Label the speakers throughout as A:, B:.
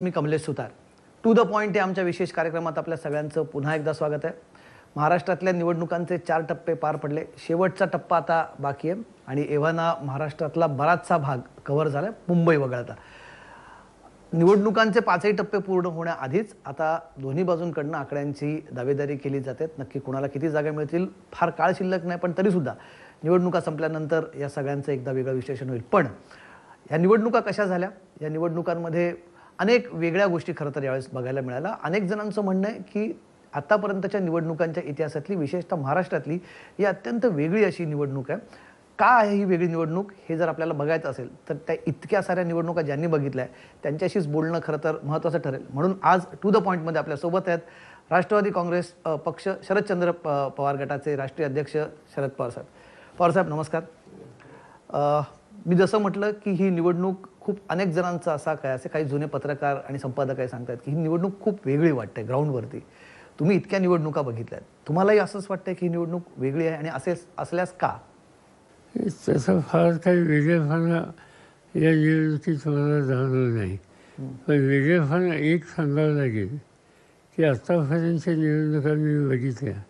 A: Me Kamlesh Sutar. To the point या आमच्या विशेष कार्यक्रमात आपल्या सगळ्यांचं पुन्हा एकदा स्वागत आहे. महाराष्ट्रातल्या निवडणुकांचे 4 टप्पे पार पडले. शेवटचा टप्पा आता बाकी आहे आणि एव्हाना महाराष्ट्रातला बराचसा भाग कव्हर झाला, मुंबई वगळता. निवडणुकांचे 5ही टप्पे पूर्ण होण्याआधीच आता दोन्ही बाजूंकडून आकड्यांची दावेदारी केली जाते. नक्की कोणाला किती जागा मिळतील फार काळ शिल्लक नाही, पण तरीसुद्धा निवडणुका संपल्यानंतर या सगळ्यांचं एकदा वेगळं विश्लेषण होईल. पण या निवडणुका कशा झाल्या, या निवडणुकांमध्ये अनेक वेगळ्या गोष्टी खरं तर यावेळेस बघायला मिळाल्या. अनेक जणांचं म्हणणं आहे की आतापर्यंतच्या निवडणुकांच्या इतिहासातली, विशेषतः महाराष्ट्रातली ही अत्यंत वेगळी अशी निवडणूक आहे. का आहे ही वेगळी निवडणूक हे जर आपल्याला बघायचं असेल तर त्या इतक्या साऱ्या निवडणुका ज्यांनी बघितल्या त्यांच्याशीच बोलणं खरं तर महत्त्वाचं ठरेल. म्हणून आज टू द पॉईंटमध्ये आपल्यासोबत आहेत राष्ट्रवादी काँग्रेस पक्ष शरदचंद्र पवार गटाचे राष्ट्रीय अध्यक्ष शरद पवार साहेब. पवार साहेब नमस्कार. मी जसं म्हटलं की ही निवडणूक खूप अनेक जणांचा असे काही जुने पत्रकार आणि संपादक सांगतात की ही निवडणूक खूप वेगळी वाटते ग्राउंडवरती. तुम्ही इतक्या निवडणुका बघितल्यात, तुम्हालाही असंच वाटतंय की ही निवडणूक वेगळी आहे आणि असल्यास का?
B: तसं फार काही वेगळेपणा या निवडणुकीत मला जाणवलं नाही. पण वेगळेपणा एक सांगावं लागेल की आत्तापर्यंतच्या निवडणुका मी बघितल्या.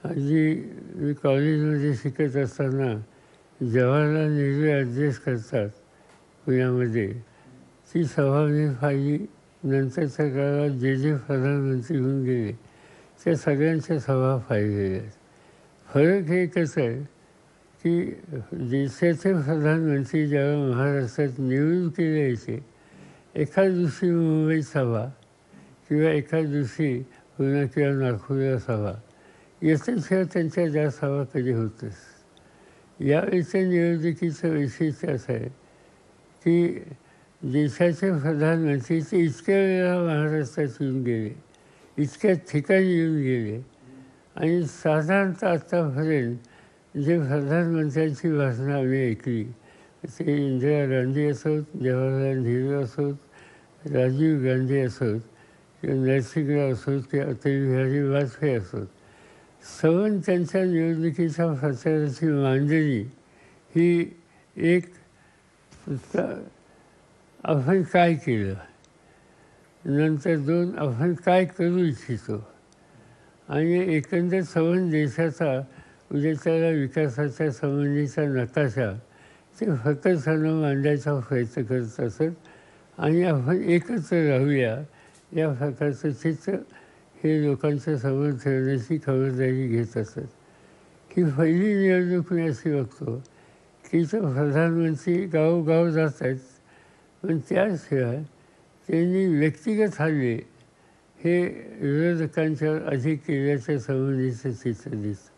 B: आधी मी कॉलेजमध्ये शिकत असताना जवाहरलाल नेहरू ॲड्रेस करतात पुण्यामध्ये, ती सभा मी पाहिली. नंतरच्या काळात जे प्रधानमंत्री होऊन गेले त्या सगळ्यांच्या सभा पाहिलेल्या आहेत. फरक एकच आहे की देशाचे प्रधानमंत्री जेव्हा महाराष्ट्रात निवडून केले यायचे, एका दिवशी मुंबईत सभा किंवा एका दिवशी पुणे किंवा नागपूरला सभा, याच्याशिवाय त्यांच्या ज्या सभा कधी होतच. यावेळेच्या निवडणुकीचं वैशिष्ट्य असं आहे की देशाचे प्रधानमंत्री ते इतक्या वेळा महाराष्ट्रात येऊन गेले, इतक्या ठिकाणी येऊन गेले आणि साधारणतः आत्तापर्यंत जे प्रधानमंत्र्यांची भाषणं आम्ही ऐकली, ते इंदिरा गांधी असोत, जवाहरलाल नेहरू असोत, राजीव गांधी असोत किंवा नरसिंहराव असोत किंवा अटल बिहारी वाजपेयी असोत, सवन त्यांच्या निवडणुकीच्या प्रचाराची मांडणी ही एक आपण काय केलं, नंतर 2 आपण काय करू इच्छितो आणि एकंदर सवन देशाचा उद्याच्याला विकासाच्या संबंधीचा नकाशा ते फक्त सर्व मांडायचा प्रयत्न करत असत आणि आपण एकत्र राहूया या प्रकारचं चित्र हे लोकांच्या समोर ठेवण्याची खबरदारी घेत असत. की पहिली निवडणूक मी अशी बघतो की प्रधानमंत्री गावोगाव जात आहेत, पण त्याशिवाय त्यांनी व्यक्तिगत हल्ले हे विरोधकांच्यावर अधिक केल्याच्या संबंधीचं चित्र दिसतं.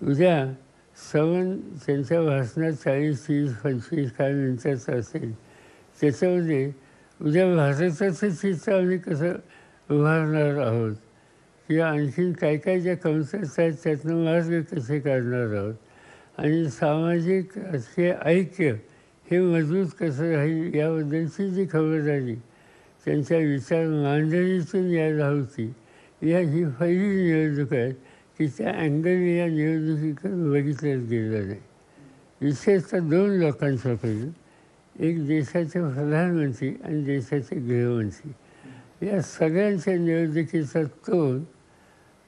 B: उद्या सवन त्यांच्या भाषणात 40, 30, 25 काय मिनिटाचं असेल, त्याच्यामध्ये उद्या भारताचं चित्र आम्ही कसं उभारणार आहोत किंवा आणखीन काय काय ज्या कमतरता आहेत त्यातनं मार्ग कसे काढणार आहोत आणि सामाजिक राजकीय ऐक्य हे मजबूत कसं राहील याबद्दलची जी खबरदारी त्यांच्या विचार मांडणीतून यायला होती. ही पहिली निवडणूक आहे की त्या अँगलने या निवडणुकीकडे बघितलं गेलं नाही. विशेषतः 2 लोकांच्याकडून, एक देशाचे प्रधानमंत्री आणि देशाचे गृहमंत्री, या सगळ्यांच्या निवडणुकीचा तोल,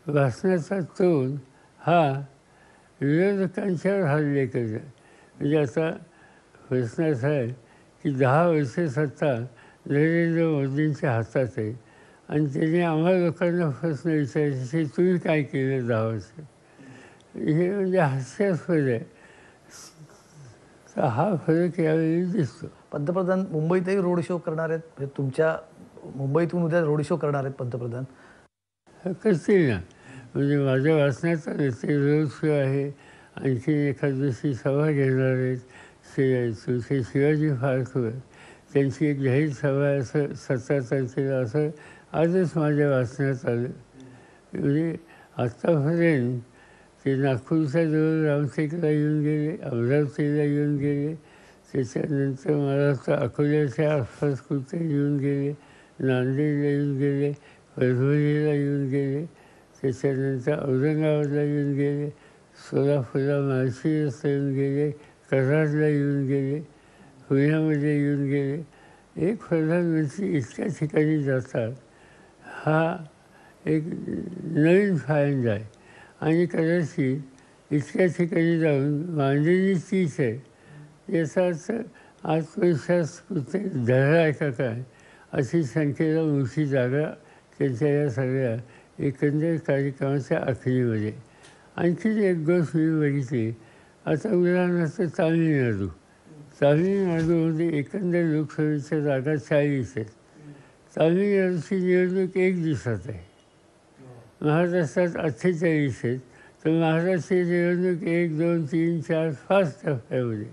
B: भाषणाचा तोल हा विरोधकांच्यावर हल्ले करणं. म्हणजे आता प्रश्न असा आहे की 10 वर्ष सत्ता नरेंद्र मोदींच्या हातात आहे आणि त्यांनी आम्हा लोकांना प्रश्न विचारायचे तुम्ही काय केलं 10 वर्ष. हे म्हणजे हास्यास्पद आहे. तर हा फरक यावेळी दिसतो.
A: पंतप्रधान मुंबईतही रोड शो करणार आहेत, म्हणजे तुमच्या मुंबईतून उद्या रोड शो करणार आहेत पंतप्रधान?
B: करतील ना. म्हणजे माझ्या वाचण्याचा ते रोड शो आहे. आणखी एखाद दिवशी सभा घेणार आहेत तुमचे शिवाजी पार्कवर, त्यांची एक जाहीर सभा असं 17 तारखेला असं आजच माझ्या वाचण्यात आलं. म्हणजे आत्तापर्यंत ते नागपूरच्या जवळ रामटेकला येऊन गेले, अमरावतीला येऊन गेले, त्याच्यानंतर मला वाटतं अकोल्याच्या आसपास कुठे येऊन गेले, नांदेडला येऊन गेले, परभणीला येऊन गेले, त्याच्यानंतर औरंगाबादला येऊन गेले, सोलापूरला माळशिरसला येऊन गेले, कराडला येऊन गेले, पुण्यामध्ये येऊन गेले एक प्रधानमंत्री इतक्या ठिकाणी जातात हा एक नवीन फायंड आहे आणि कदाचित इतक्या ठिकाणी जाऊन मांडणी तीच आहे याचा अर्थ आत्मविश्वास कुठे धडा आहे का काय अशी संख्येला मोठी जागा त्यांच्या या सगळ्या एकंदर कार्यक्रमाच्या आखणीमध्ये. आणखी एक गोष्ट मी बघितली. आता उदाहरणार्थ तामिळनाडूमध्ये एकंदर लोकसभेच्या जागा 40 आहेत. तामिळनाडूची निवडणूक 1 दिवसात आहे. महाराष्ट्रात 48 आहेत. तर महाराष्ट्राची निवडणूक 1, 2, 3, 4 5 टप्प्यामध्ये.